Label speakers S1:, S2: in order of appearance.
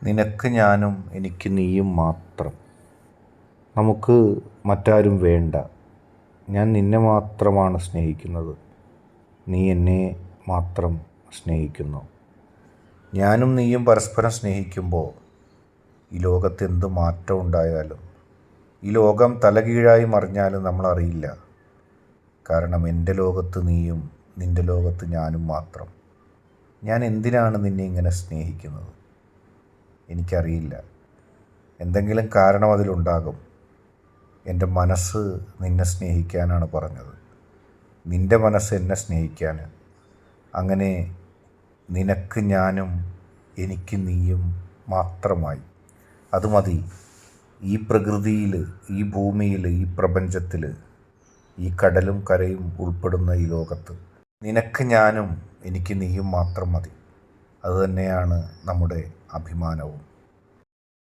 S1: നിനക്ക് ഞാനും എനിക്ക് നീയും മാത്രം. നമുക്ക് മറ്റാരും വേണ്ട. ഞാൻ നിന്നെ മാത്രമാണ് സ്നേഹിക്കുന്നത്. നീ എന്നെ മാത്രം സ്നേഹിക്കുന്നു. ഞാനും നീയും പരസ്പരം സ്നേഹിക്കുമ്പോൾ ഈ ലോകത്ത് എന്ത് മാറ്റം ഉണ്ടായാലും, ഈ ലോകം തലകീഴായി മറിഞ്ഞാലും നമ്മളറിയില്ല. കാരണം എൻ്റെ ലോകത്ത് നീയും നിൻ്റെ ലോകത്ത് ഞാനും മാത്രം. ഞാൻ എന്തിനാണ് നിന്നെ ഇങ്ങനെ സ്നേഹിക്കുന്നത്? എനിക്കറിയില്ല. എന്തെങ്കിലും കാരണം അതിലുണ്ടാകും. എൻ്റെ മനസ്സ് നിന്നെ സ്നേഹിക്കാനാണ് പറഞ്ഞത്, നിൻ്റെ മനസ്സ് എന്നെ സ്നേഹിക്കാൻ. അങ്ങനെ നിനക്ക് ഞാനും എനിക്ക് നീയും മാത്രമായി. അത് മതി. ഈ പ്രകൃതിയിൽ, ഈ ഭൂമിയിൽ, ഈ പ്രപഞ്ചത്തിൽ, ഈ കടലും കരയും ഉൾപ്പെടുന്ന ഈ ലോകത്ത് നിനക്ക് ഞാനും എനിക്ക് നീയും മാത്രം മതി. അതുതന്നെയാണ് നമ്മുടെ അഭിമാനവും.